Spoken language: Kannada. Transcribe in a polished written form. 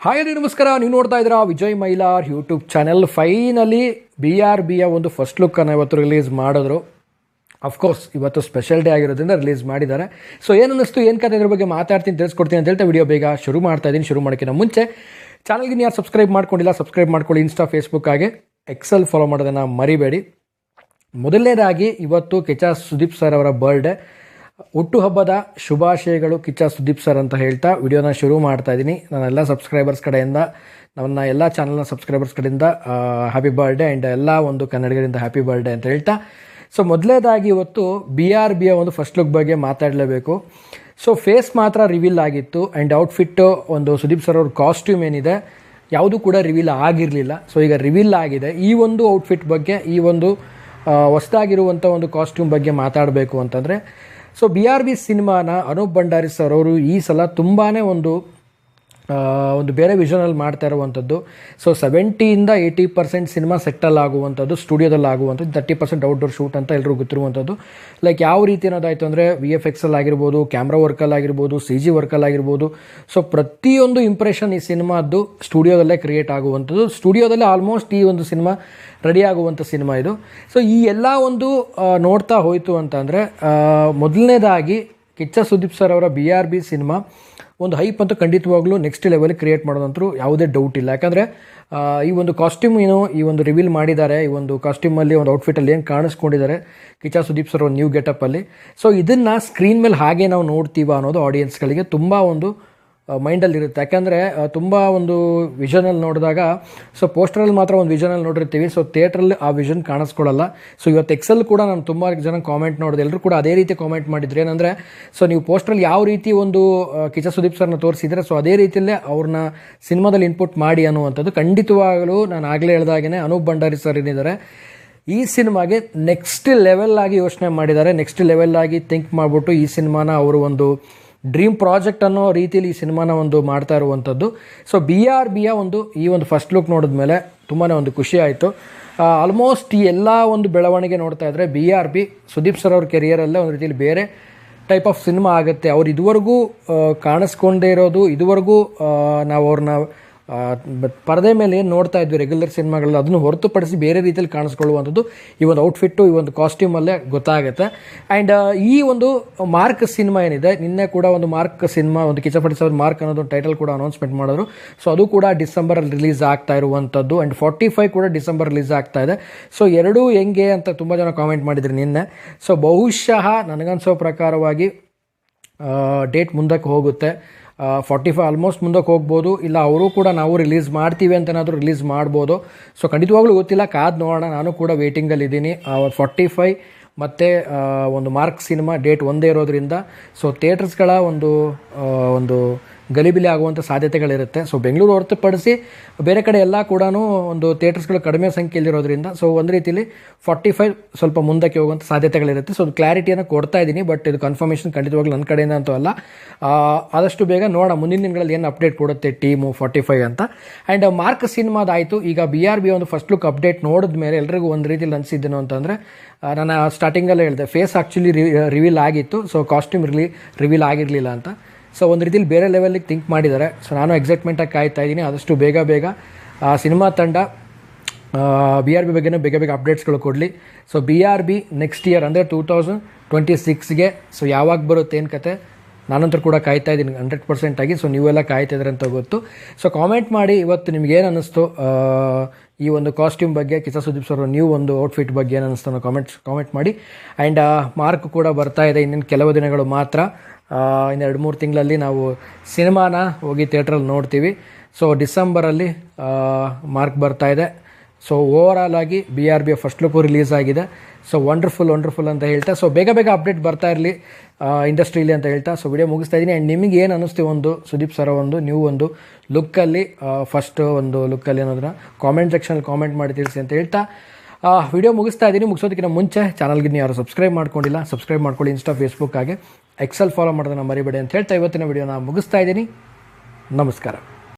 ಹಾಯ್ ನಮಸ್ಕಾರ, ನೀವು ನೋಡ್ತಾ ಇದ್ದೀರಾ Vijay Mailar YouTube channel. Finally BRBಯ ಒಂದು ಫಸ್ಟ್ ಲುಕ್ಕನ್ನು ಇವತ್ತು ರಿಲೀಸ್ ಮಾಡಿದ್ರು. ಅಫ್ಕೋರ್ಸ್ ಇವತ್ತು ಸ್ಪೆಷಲ್ ಡೇ ಆಗಿರೋದ್ರಿಂದ ರಿಲೀಸ್ ಮಾಡಿದ್ದಾರೆ. ಸೊ ಏನು ಅನ್ನಿಸ್ತು, ಏನು ಕತೆ, ಇದ್ರ ಬಗ್ಗೆ ಮಾತಾಡ್ತೀನಿ, ತಿಳಿಸ್ಕೊಡ್ತೀನಿ ಅಂತ ಹೇಳ್ತಾ ವಿಡಿಯೋ ಬೇಗ ಶುರು ಮಾಡ್ತಾ ಇದ್ದೀನಿ. ಶುರು ಮಾಡೋಕ್ಕಿಂತ ಮುಂಚೆ ಚಾನಲ್ಗೆ ಯಾರು ಸಬ್ಸ್ಕ್ರೈಬ್ ಮಾಡ್ಕೊಂಡಿಲ್ಲ ಸಬ್ಸ್ಕ್ರೈಬ್ ಮಾಡ್ಕೊಳ್ಳಿ. ಇನ್ಸ್ಟಾ, ಫೇಸ್ಬುಕ್ ಹಾಗೆ ಎಕ್ಸೆಲ್ ಫಾಲೋ ಮಾಡೋದನ್ನು ಮರಿಬೇಡಿ. ಮೊದಲನೇದಾಗಿ ಇವತ್ತು ಕಿಚ್ಚ ಸುದೀಪ್ ಸರ್ ಅವರ ಬರ್ಡೇ. ಹುಟ್ಟುಹಬ್ಬದ ಶುಭಾಶಯಗಳು ಕಿಚ್ಚ ಸುದೀಪ್ ಸರ್ ಅಂತ ಹೇಳ್ತಾ ವಿಡಿಯೋನ ಶುರು ಮಾಡ್ತಾ ಇದ್ದೀನಿ. ನನ್ನೆಲ್ಲ ಸಬ್ಸ್ಕ್ರೈಬರ್ಸ್ ಕಡೆಯಿಂದ, ನನ್ನ ಎಲ್ಲ ಚಾನಲ್ನ ಸಬ್ಸ್ಕ್ರೈಬರ್ಸ್ ಕಡೆಯಿಂದ ಹ್ಯಾಪಿ ಬರ್ಡೇ ಆ್ಯಂಡ್ ಎಲ್ಲ ಒಂದು ಕನ್ನಡಿಗರಿಂದ ಹ್ಯಾಪಿ ಬರ್ಡೇ ಅಂತ ಹೇಳ್ತಾ, ಸೊ ಮೊದಲನೇದಾಗಿ ಇವತ್ತು BRBಯ ಒಂದು ಫಸ್ಟ್ ಲುಕ್ ಬಗ್ಗೆ ಮಾತಾಡಲೇಬೇಕು. ಸೊ ಫೇಸ್ ಮಾತ್ರ ರಿವೀಲ್ ಆಗಿತ್ತು ಆ್ಯಂಡ್ ಔಟ್ಫಿಟ್ಟು ಒಂದು ಸುದೀಪ್ ಸರ್ ಅವ್ರ ಕಾಸ್ಟ್ಯೂಮ್ ಏನಿದೆ ಯಾವುದೂ ಕೂಡ ರಿವೀಲ್ ಆಗಿರಲಿಲ್ಲ. ಸೊ ಈಗ ರಿವೀಲ್ ಆಗಿದೆ. ಈ ಒಂದು ಔಟ್ಫಿಟ್ ಬಗ್ಗೆ, ಈ ಒಂದು ಹೊಸದಾಗಿರುವಂಥ ಒಂದು ಕಾಸ್ಟ್ಯೂಮ್ ಬಗ್ಗೆ ಮಾತಾಡಬೇಕು ಅಂತಂದರೆ, ಸೊ BRB ಸಿನಿಮಾನ ಅನೂಪ್ ಭಂಡಾರಿ ಸರ್ ಅವರು ಈ ಸಲ ತುಂಬಾ ಒಂದು ಬೇರೆ ವಿಷನಲ್ಲಿ ಮಾಡ್ತಾ ಇರುವಂಥದ್ದು. ಸೊ 70-80% ಸಿನಿಮಾ ಸೆಟ್ಟಲ್ಲಿ ಆಗುವಂಥದ್ದು, ಸ್ಟುಡಿಯೋದಲ್ಲಿ ಆಗುವಂಥದ್ದು, 30% ಔಟ್ಡೋರ್ ಶೂಟ್ ಅಂತ ಎಲ್ಲರೂ ಗೊತ್ತಿರುವಂಥದ್ದು. ಲೈಕ್ ಯಾವ ರೀತಿ ಅನ್ನೋದಾಯಿತು ಅಂದರೆ VFXಲ್ಲಿ ಆಗಿರ್ಬೋದು, ಕ್ಯಾಮ್ರಾ ವರ್ಕಲ್ಲಿ ಆಗಿರ್ಬೋದು, CG ವರ್ಕಲ್ಲಿ ಆಗಿರ್ಬೋದು. ಸೊ ಪ್ರತಿಯೊಂದು ಇಂಪ್ರೆಷನ್ ಈ ಸಿನಿಮಾದ್ದು ಸ್ಟುಡಿಯೋದಲ್ಲೇ ಕ್ರಿಯೇಟ್ ಆಗುವಂಥದ್ದು. ಸ್ಟುಡಿಯೋದಲ್ಲೇ ಆಲ್ಮೋಸ್ಟ್ ಈ ಒಂದು ಸಿನಿಮಾ ರೆಡಿ ಆಗುವಂಥ ಸಿನಿಮಾ ಇದು. ಸೊ ಈ ಎಲ್ಲ ಒಂದು ನೋಡ್ತಾ ಹೋಯಿತು ಅಂತಂದರೆ, ಮೊದಲನೇದಾಗಿ ಕಿಚ್ಚ ಸುದೀಪ್ ಸರ್ ಅವರ BRB ಸಿನಿಮಾ ಒಂದು ಹೈಪ್ ಅಂತೂ ಖಂಡಿತವಾಗ್ಲೂ ನೆಕ್ಸ್ಟ್ ಲೆವೆಲ್ ಕ್ರಿಯೇಟ್ ಮಾಡೋದಂತೂ ಯಾವುದೇ ಡೌಟ್ ಇಲ್ಲ. ಯಾಕಂದರೆ ಈ ಒಂದು ಕಾಸ್ಟ್ಯೂಮ್ ಏನು ಈ ಒಂದು ರಿವೀಲ್ ಮಾಡಿದ್ದಾರೆ, ಈ ಒಂದು ಕಾಸ್ಟ್ಯೂಮಲ್ಲಿ ಒಂದು ಔಟ್ಫಿಟ್ಟಲ್ಲಿ ಏನು ಕಾಣಿಸ್ಕೊಂಡಿದ್ದಾರೆ ಕಿಚ್ಚ ಸುದೀಪ್ ಸರ್ ಒಂದು ನ್ಯೂ ಗೆಟಪ್ಪಲ್ಲಿ. ಸೊ ಇದನ್ನು ಸ್ಕ್ರೀನ್ ಮೇಲೆ ಹಾಗೆ ನಾವು ನೋಡ್ತೀವ ಅನ್ನೋದು ಆಡಿಯನ್ಸ್ಗಳಿಗೆ ತುಂಬ ಒಂದು ಮೈಂಡಲ್ಲಿರುತ್ತೆ. ಯಾಕಂದರೆ ತುಂಬ ಒಂದು ವಿಷನಲ್ಲಿ ನೋಡಿದಾಗ, ಸೊ ಪೋಸ್ಟರಲ್ಲಿ ಮಾತ್ರ ಒಂದು ವಿಷನಲ್ಲಿ ನೋಡಿರ್ತೀವಿ, ಸೊ ಥಿಯೇಟ್ರಲ್ಲಿ ಆ ವಿಷನ್ ಕಾಣಿಸ್ಕೊಳ್ಳಲ್ಲ. ಸೊ ಇವತ್ತು ಎಕ್ಸೆಲ್ ಕೂಡ ನಾನು ತುಂಬ ಜನ ಕಾಮೆಂಟ್ ನೋಡಿದೆ, ಎಲ್ಲರೂ ಕೂಡ ಅದೇ ರೀತಿ ಕಾಮೆಂಟ್ ಮಾಡಿದ್ರು. ಏನಂದರೆ, ಸೊ ನೀವು ಪೋಸ್ಟ್ರಲ್ಲಿ ಯಾವ ರೀತಿ ಒಂದು ಕಿಚ್ಚ ಸುದೀಪ್ ಸರ್ನ ತೋರಿಸಿದರೆ, ಸೊ ಅದೇ ರೀತಿಯಲ್ಲೇ ಅವ್ರನ್ನ ಸಿನಿಮಾದಲ್ಲಿ ಇನ್ಪುಟ್ ಮಾಡಿ ಅನ್ನುವಂಥದ್ದು. ಖಂಡಿತವಾಗಲೂ ನಾನು ಆಗಲೇ ಹೇಳಿದಾಗೇ ಅನೂಪ್ ಭಂಡಾರಿ ಸರ್ ಏನಿದ್ದಾರೆ ಈ ಸಿನಿಮಾಗೆ ನೆಕ್ಸ್ಟ್ ಲೆವೆಲ್ ಆಗಿ ಯೋಚನೆ ಮಾಡಿದ್ದಾರೆ. ನೆಕ್ಸ್ಟ್ ಲೆವೆಲ್ ಆಗಿ ಥಿಂಕ್ ಮಾಡಿಬಿಟ್ಟು ಈ ಸಿನಿಮಾನ ಅವರು ಒಂದು ಡ್ರೀಮ್ ಪ್ರಾಜೆಕ್ಟ್ ಅನ್ನೋ ರೀತಿಯಲ್ಲಿ ಈ ಸಿನಿಮಾನ ಒಂದು ಮಾಡ್ತಾ ಇರುವಂಥದ್ದು. ಸೊ BRBಯ ಈ ಒಂದು ಫಸ್ಟ್ ಲುಕ್ ನೋಡಿದ್ಮೇಲೆ ತುಂಬಾ ಒಂದು ಖುಷಿ ಆಯಿತು. ಆಲ್ಮೋಸ್ಟ್ ಈ ಎಲ್ಲ ಒಂದು ಬೆಳವಣಿಗೆ ನೋಡ್ತಾ ಇದ್ದರೆ BRB ಸುದೀಪ್ ಸರ್ ಅವ್ರ ಕೆರಿಯರಲ್ಲೇ ಒಂದು ರೀತಿಯಲ್ಲಿ ಬೇರೆ ಟೈಪ್ ಆಫ್ ಸಿನಿಮಾ ಆಗುತ್ತೆ. ಅವ್ರು ಇದುವರೆಗೂ ಕಾಣಿಸ್ಕೊಂಡೇ ಇರೋದು, ಇದುವರೆಗೂ ನಾವು ಅವ್ರನ್ನ ಪರದೆ ಮೇಲೆ ಏನು ನೋಡ್ತಾ ಇದ್ವಿ ರೆಗ್ಯುಲರ್ ಸಿನಿಮಾಗಳಲ್ಲಿ, ಅದನ್ನು ಹೊರತುಪಡಿಸಿ ಬೇರೆ ರೀತಿಯಲ್ಲಿ ಕಾಣಿಸ್ಕೊಳ್ಳುವಂಥದ್ದು ಈ ಒಂದು ಔಟ್ಫಿಟ್ಟು, ಈ ಒಂದು ಕಾಸ್ಟ್ಯೂಮಲ್ಲೇ ಗೊತ್ತಾಗುತ್ತೆ. ಆ್ಯಂಡ್ ಈ ಒಂದು ಮಾರ್ಕ್ ಸಿನಿಮಾ ಏನಿದೆ, ನಿನ್ನೆ ಕೂಡ ಒಂದು ಮಾರ್ಕ್ ಸಿನಿಮಾ, ಒಂದು ಕಿಚ್ಚ ಸುದೀಪ್ ಸರ್ ಮಾರ್ಕ್ ಅನ್ನೋದು ಟೈಟಲ್ ಕೂಡ ಅನೌನ್ಸ್ಮೆಂಟ್ ಮಾಡಿದ್ರು. ಸೊ ಅದು ಕೂಡ ಡಿಸೆಂಬರಲ್ಲಿ ರಿಲೀಸ್ ಆಗ್ತಾ ಇರುವಂಥದ್ದು. ಆ್ಯಂಡ್ 45 ಕೂಡ ಡಿಸೆಂಬರ್ ರಿಲೀಸ್ ಆಗ್ತಾ ಇದೆ. ಸೊ ಎರಡೂ ಹೆಂಗೆ ಅಂತ ತುಂಬ ಜನ ಕಾಮೆಂಟ್ ಮಾಡಿದ್ರು ನಿನ್ನೆ. ಸೊ ಬಹುಶಃ ನನಗನ್ಸೋ ಪ್ರಕಾರವಾಗಿ ಡೇಟ್ ಮುಂದಕ್ಕೆ ಹೋಗುತ್ತೆ. 45 ಆಲ್ಮೋಸ್ಟ್ ಮುಂದಕ್ಕೆ ಹೋಗ್ಬೋದು, ಇಲ್ಲ ಅವರು ಕೂಡ ನಾವು ರಿಲೀಸ್ ಮಾಡ್ತೀವಿ ಅಂತನಾದರೂ ರಿಲೀಸ್ ಮಾಡ್ಬೋದು. ಸೊ ಖಂಡಿತವಾಗ್ಲೂ ಗೊತ್ತಿಲ್ಲ, ಕಾದು ನೋಡೋಣ. ನಾನು ಕೂಡ ವೇಟಿಂಗಲ್ಲಿದ್ದೀನಿ. 45 ಮತ್ತು ಒಂದು ಮಾರ್ಕ್ ಸಿನಿಮಾ ಡೇಟ್ ಒಂದೇ ಇರೋದ್ರಿಂದ ಸೊ ಥಿಯೇಟರ್ಸ್ಗಳ ಒಂದು ಗಲಿಬಿಲಿ ಆಗುವಂಥ ಸಾಧ್ಯತೆಗಳಿರುತ್ತೆ. ಸೊ ಬೆಂಗಳೂರು ಹೊರತುಪಡಿಸಿ ಬೇರೆ ಕಡೆ ಎಲ್ಲ ಕೂಡ ಒಂದು ಥಿಯೇಟರ್ಸ್ಗಳು ಕಡಿಮೆ ಸಂಖ್ಯೆಯಲ್ಲಿರೋದ್ರಿಂದ ಸೊ ಒಂದು ರೀತಿಯಲ್ಲಿ 45 ಸ್ವಲ್ಪ ಮುಂದಕ್ಕೆ ಹೋಗುವಂಥ ಸಾಧ್ಯತೆಗಳಿರುತ್ತೆ. ಸೊ ಅದು ಕ್ಲಾರಿಟಿಯನ್ನು ಕೊಡ್ತಾ ಇದ್ದೀನಿ, ಬಟ್ ಇದು ಕನ್ಫರ್ಮೇಷನ್ ಖಂಡಿತವಾಗ್ಲೂ ನನ್ನ ಕಡೆಯಿಂದ ಅಂತೂ ಅಲ್ಲ. ಆದಷ್ಟು ಬೇಗ ನೋಡೋಣ ಮುಂದಿನ ದಿನಗಳಲ್ಲಿ ಏನು ಅಪ್ಡೇಟ್ ಕೊಡುತ್ತೆ ಟೀಮು 45 ಅಂತ. ಆ್ಯಂಡ್ ಮಾರ್ಕ್ ಸಿನಿಮಾದಾಯಿತು. ಈಗ BRB ಒಂದು ಫಸ್ಟ್ ಲುಕ್ ಅಪ್ಡೇಟ್ ನೋಡಿದ ಮೇಲೆ ಎಲ್ರಿಗೂ ಒಂದು ರೀತಿಯಲ್ಲಿ ಅನಿಸಿದ್ದೇನು ಅಂತಂದರೆ, ನಾನು ಸ್ಟಾರ್ಟಿಂಗಲ್ಲೇ ಹೇಳಿದೆ, ಫೇಸ್ ಆ್ಯಕ್ಚುಲಿ ರಿವೀಲ್ ಆಗಿತ್ತು, ಸೊ ಕಾಸ್ಟ್ಯೂಮ್ ರಿವೀಲ್ ಆಗಿರಲಿಲ್ಲ ಅಂತ. ಸೊ ಒಂದು ರೀತಿಯಲ್ಲಿ ಬೇರೆ ಲೆವೆಲಿಗೆ ಥಿಂಕ್ ಮಾಡಿದ್ದಾರೆ. ಸೊ ನಾನು ಎಕ್ಸೈಟ್ಮೆಂಟಾಗಿ ಕಾಯ್ತಾ ಇದ್ದೀನಿ. ಆದಷ್ಟು ಬೇಗ ಸಿನಿಮಾ ತಂಡ BRB ಬಗ್ಗೆನೇ ಬೇಗ ಅಪ್ಡೇಟ್ಸ್ಗಳು ಕೊಡಲಿ. ಸೊ BRB ನೆಕ್ಸ್ಟ್ ಇಯರ್ ಅಂದರೆ 2026ಗೆ ಸೊ ಯಾವಾಗ ಬರುತ್ತೆ ಏನು ಕತೆ, ನಾನಂತೂ ಕೂಡ ಕಾಯ್ತಾ ಇದ್ದೀನಿ 100% ಆಗಿ. ಸೊ ನೀವೆಲ್ಲ ಕಾಯ್ತಾ ಇದ್ರೆ ಅಂತ ಗೊತ್ತು. ಸೊ ಕಾಮೆಂಟ್ ಮಾಡಿ ಇವತ್ತು ನಿಮ್ಗೇನು ಅನ್ನಿಸ್ತು ಈ ಒಂದು ಕಾಸ್ಟ್ಯೂಮ್ ಬಗ್ಗೆ, ಕಿಚ್ಚ ಸುದೀಪ್ ಸರ್ ನ್ಯೂ ಒಂದು ಔಟ್ಫಿಟ್ ಬಗ್ಗೆ ಏನು ಅನ್ನಿಸ್ತು ಅನ್ನೋ ಕಾಮೆಂಟ್ ಮಾಡಿ. ಆ್ಯಂಡ್ ಮಾರ್ಕ್ ಕೂಡ ಬರ್ತಾ ಇದೆ, ಇನ್ನೇನು ಕೆಲವು ದಿನಗಳು ಮಾತ್ರ. ಇನ್ನು 2-3 ತಿಂಗಳಲ್ಲಿ ನಾವು ಸಿನಿಮಾನ ಹೋಗಿ ಥಿಯೇಟ್ರಲ್ಲಿ ನೋಡ್ತೀವಿ. ಸೊ ಡಿಸೆಂಬರಲ್ಲಿ ಮಾರ್ಕ್ ಬರ್ತಾ ಇದೆ. ಸೊ ಓವರಾಲ್ ಆಗಿ BRB ಫಸ್ಟ್ ಲುಕ್ಕು ರಿಲೀಸ್ ಆಗಿದೆ. ಸೊ ವಂಡರ್ಫುಲ್ ಅಂತ ಹೇಳ್ತಾ, ಸೊ ಬೇಗ ಅಪ್ಡೇಟ್ ಬರ್ತಾ ಇರಲಿ ಇಂಡಸ್ಟ್ರಿಲಿ ಅಂತ ಹೇಳ್ತಾ ಸೊ ವಿಡಿಯೋ ಮುಗಿಸ್ತಾ ಇದ್ದೀನಿ. ಆ್ಯಂಡ್ ನಿಮಗೆ ಏನು ಅನ್ನಿಸ್ತೀವಿ ಒಂದು ಸುದೀಪ್ ಸರ್ ನ್ಯೂ ಒಂದು ಲುಕ್ಕಲ್ಲಿ, ಫಸ್ಟ್ ಒಂದು ಲುಕ್ಕಲ್ಲಿ ಅನ್ನೋದನ್ನ ಕಾಮೆಂಟ್ ಸೆಕ್ಷನಲ್ಲಿ ಕಾಮೆಂಟ್ ಮಾಡಿ ತಿಳಿಸಿ ಅಂತ ಹೇಳ್ತಾ ವಿಡಿಯೋ ಮುಗಿಸ್ತಾ ಇದ್ದೀನಿ. ಮುಗಿಸೋದಕ್ಕಿಂತ ಮುಂಚೆ ಚಾನಲ್ಗೆ ಯಾರು ಸಬ್ಸ್ಕ್ರೈಬ್ ಮಾಡ್ಕೊಂಡಿಲ್ಲ ಸಬ್ಸ್ಕ್ರೈಬ್ ಮಾಡ್ಕೊಳ್ಳಿ. ಇನ್ಸ್ಟಾ, ಫೇಸ್ಬುಕ್ ಹಾಗೆ ಎಕ್ಸೆಲ್ ಫಾಲೋ ಮಾಡೋದನ್ನ ಮರಿಬೇಡಿ ಅಂತ ಹೇಳ್ತಾ ಇವತ್ತಿನ ವಿಡಿಯೋನ ಮುಗಿಸ್ತಾ ಇದ್ದೀನಿ. ನಮಸ್ಕಾರ.